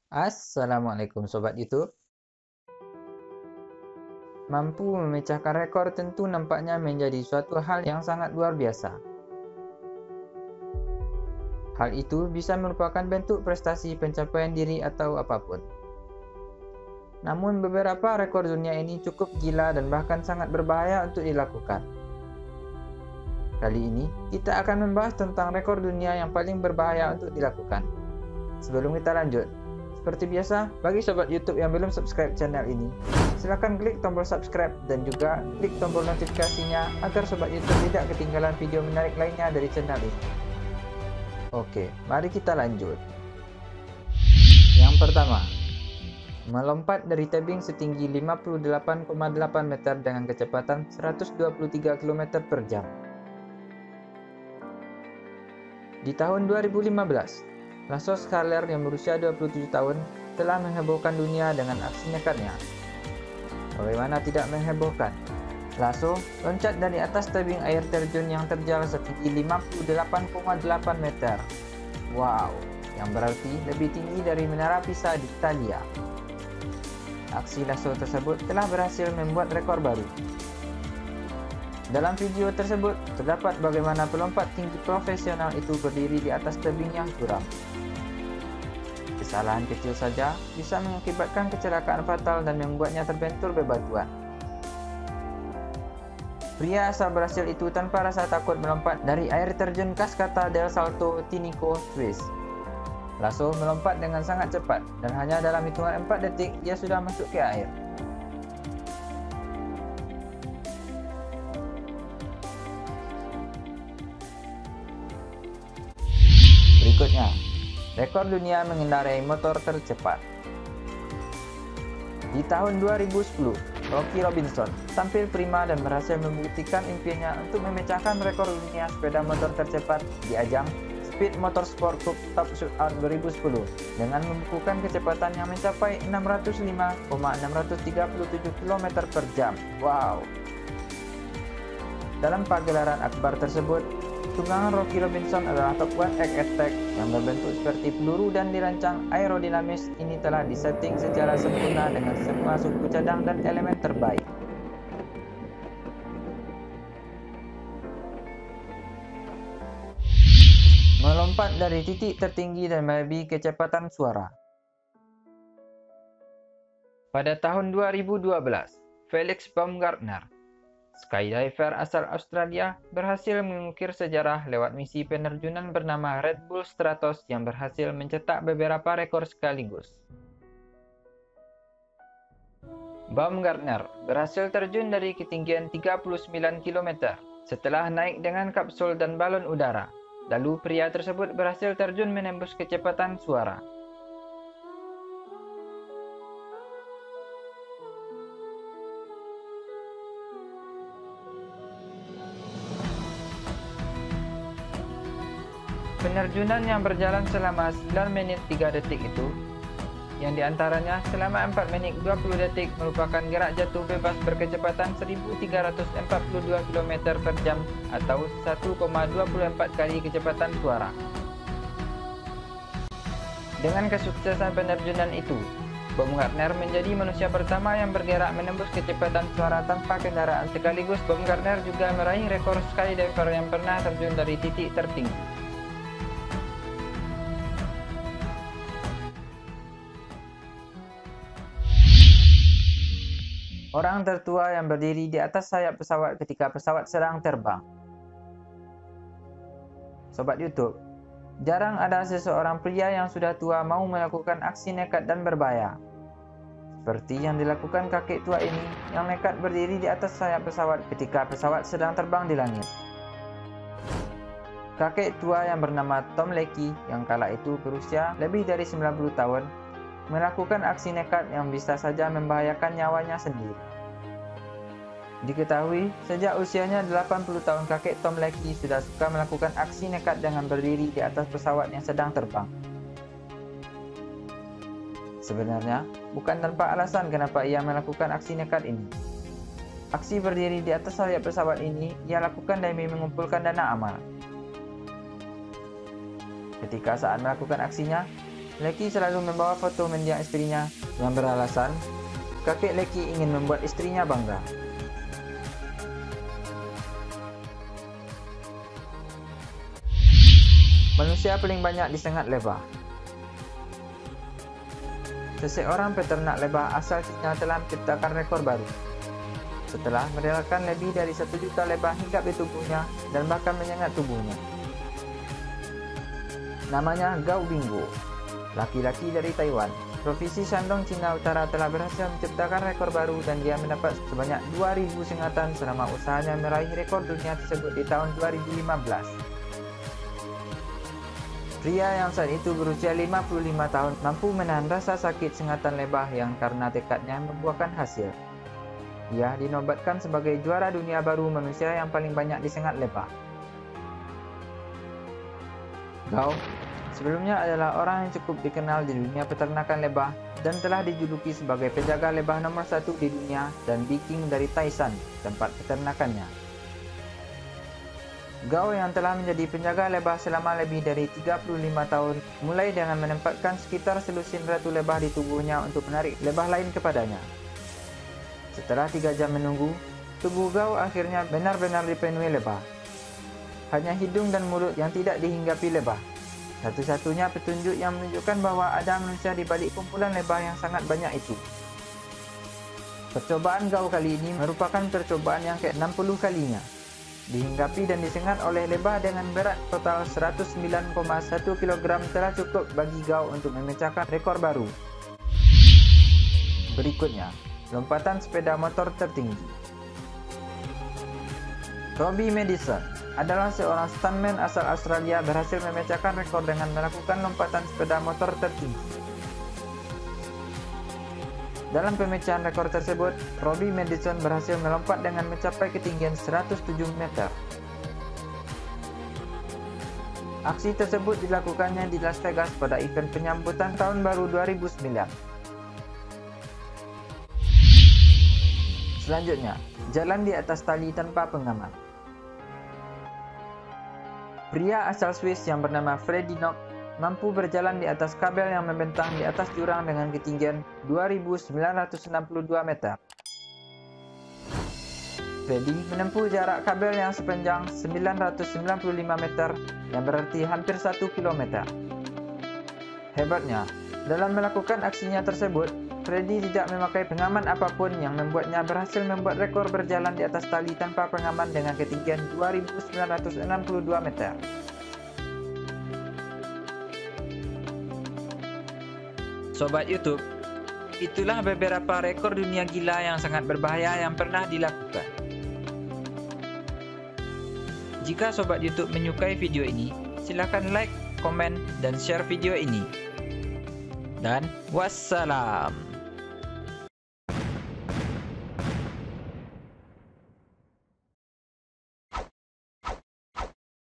Assalamualaikum Sobat YouTube. Mampu memecahkan rekor tentu nampaknya menjadi suatu hal yang sangat luar biasa. Hal itu bisa merupakan bentuk prestasi pencapaian diri atau apapun. Namun beberapa rekor dunia ini cukup gila dan bahkan sangat berbahaya untuk dilakukan. Kali ini kita akan membahas tentang rekor dunia yang paling berbahaya untuk dilakukan. Sebelum kita lanjut, seperti biasa, bagi sobat YouTube yang belum subscribe channel ini, silakan klik tombol subscribe dan juga klik tombol notifikasinya agar sobat YouTube tidak ketinggalan video menarik lainnya dari channel ini. Oke, mari kita lanjut. Yang pertama, melompat dari tebing setinggi 58,8 meter dengan kecepatan 123 km per jam. Di tahun 2015, Laslo Schaller yang berusia 27 tahun telah menghebohkan dunia dengan aksi nekatnya. Bagaimana tidak menghebohkan? Laslo loncat dari atas tebing air terjun yang terjal setinggi 58,8 meter. Wow, yang berarti lebih tinggi dari Menara Pisa di Italia. Aksi Laslo tersebut telah berhasil membuat rekor baru. Dalam video tersebut, terdapat bagaimana pelompat tinggi profesional itu berdiri di atas tebing yang curam. Kesalahan kecil saja bisa mengakibatkan kecelakaan fatal dan membuatnya terbentur bebatuan. Pria asal Brasil itu tanpa rasa takut melompat dari air terjun Cascata del Salto Tinico, Swiss. Laslo melompat dengan sangat cepat dan hanya dalam hitungan 4 detik dia sudah masuk ke air. Berikutnya, rekor dunia mengendarai motor tercepat. Di tahun 2010, Rocky Robinson tampil prima dan berhasil membuktikan impiannya untuk memecahkan rekor dunia sepeda motor tercepat di ajang Speed Motorsport Cup Top Shootout 2010 dengan membukukan kecepatan yang mencapai 605,637 km per jam. Wow! Dalam pagelaran akbar tersebut, tunggangan Rocky Robinson adalah Top One Egg Attack yang berbentuk seperti peluru dan dirancang aerodinamis. Ini telah disetting secara sempurna dengan semua suku cadang dan elemen terbaik. Melompat dari titik tertinggi dan melebihi kecepatan suara. Pada tahun 2012, Felix Baumgartner, skydiver asal Australia, berhasil mengukir sejarah lewat misi penerjunan bernama Red Bull Stratos yang berhasil mencetak beberapa rekor sekaligus. Baumgartner berhasil terjun dari ketinggian 39 km setelah naik dengan kapsul dan balon udara. Lalu pria tersebut berhasil terjun menembus kecepatan suara. Penerjunan yang berjalan selama 9 menit 3 detik itu, yang diantaranya selama 4 menit 20 detik merupakan gerak jatuh bebas berkecepatan 1342 km per jam atau 1,24 kali kecepatan suara. Dengan kesuksesan penerjunan itu, Baumgartner menjadi manusia pertama yang bergerak menembus kecepatan suara tanpa kendaraan. Sekaligus Baumgartner juga meraih rekor skydiver yang pernah terjun dari titik tertinggi. Orang tertua yang berdiri di atas sayap pesawat ketika pesawat sedang terbang. Sobat YouTube, jarang ada seseorang pria yang sudah tua mau melakukan aksi nekat dan berbahaya. Seperti yang dilakukan kakek tua ini yang nekat berdiri di atas sayap pesawat ketika pesawat sedang terbang di langit. Kakek tua yang bernama Tom Leakey yang kala itu berusia lebih dari 90 tahun melakukan aksi nekat yang bisa saja membahayakan nyawanya sendiri. Diketahui, sejak usianya 80 tahun kakek Tom Leakey sudah suka melakukan aksi nekat dengan berdiri di atas pesawat yang sedang terbang. Sebenarnya, bukan tanpa alasan kenapa ia melakukan aksi nekat ini. Aksi berdiri di atas sayap pesawat ini ia lakukan demi mengumpulkan dana amal. Ketika saat melakukan aksinya, Leki selalu membawa foto mendiang istrinya yang beralasan kakek Leki ingin membuat istrinya bangga. Manusia paling banyak disengat lebah. Seseorang peternak lebah asal Cina telah menciptakan rekor baru setelah merelakan lebih dari 1 juta lebah hinggap di tubuhnya dan bahkan menyengat tubuhnya. Namanya Gao Bingguo, laki-laki dari Taiwan. Provinsi Shandong, Cina Utara telah berhasil menciptakan rekor baru dan dia mendapat sebanyak 2.000 sengatan selama usahanya meraih rekor dunia tersebut di tahun 2015. Pria yang saat itu berusia 55 tahun mampu menahan rasa sakit sengatan lebah yang karena tekadnya membuahkan hasil. Ia dinobatkan sebagai juara dunia baru manusia yang paling banyak disengat lebah. Gao sebelumnya adalah orang yang cukup dikenal di dunia peternakan lebah dan telah dijuluki sebagai penjaga lebah nomor 1 di dunia dan Viking dari Taishan, tempat peternakannya. Gao yang telah menjadi penjaga lebah selama lebih dari 35 tahun mulai dengan menempatkan sekitar selusin ratu lebah di tubuhnya untuk menarik lebah lain kepadanya. Setelah 3 jam menunggu, tubuh Gao akhirnya benar-benar dipenuhi lebah. Hanya hidung dan mulut yang tidak dihinggapi lebah. Satu-satunya petunjuk yang menunjukkan bahwa ada manusia di balik kumpulan lebah yang sangat banyak itu. Percobaan Gao kali ini merupakan percobaan yang ke-60 kalinya. Dihinggapi dan disengat oleh lebah dengan berat total 109,1 kg telah cukup bagi Gao untuk memecahkan rekor baru. Berikutnya, lompatan sepeda motor tertinggi. Robbie Madison adalah seorang stuntman asal Australia berhasil memecahkan rekor dengan melakukan lompatan sepeda motor tertinggi. Dalam pemecahan rekor tersebut, Robbie Madison berhasil melompat dengan mencapai ketinggian 107 meter. Aksi tersebut dilakukannya di Las Vegas pada event penyambutan Tahun Baru 2009. Selanjutnya, jalan di atas tali tanpa pengaman. Pria asal Swiss yang bernama Freddie Nock mampu berjalan di atas kabel yang membentang di atas jurang dengan ketinggian 2.962 meter. Freddie menempuh jarak kabel yang sepanjang 995 meter yang berarti hampir 1 km. Hebatnya, dalam melakukan aksinya tersebut, Freddie tidak memakai pengaman apapun yang membuatnya berhasil membuat rekor berjalan di atas tali tanpa pengaman dengan ketinggian 2.962 meter. Sobat YouTube, itulah beberapa rekor dunia gila yang sangat berbahaya yang pernah dilakukan. Jika Sobat YouTube menyukai video ini, silakan like, komen, dan share video ini. Dan wassalam.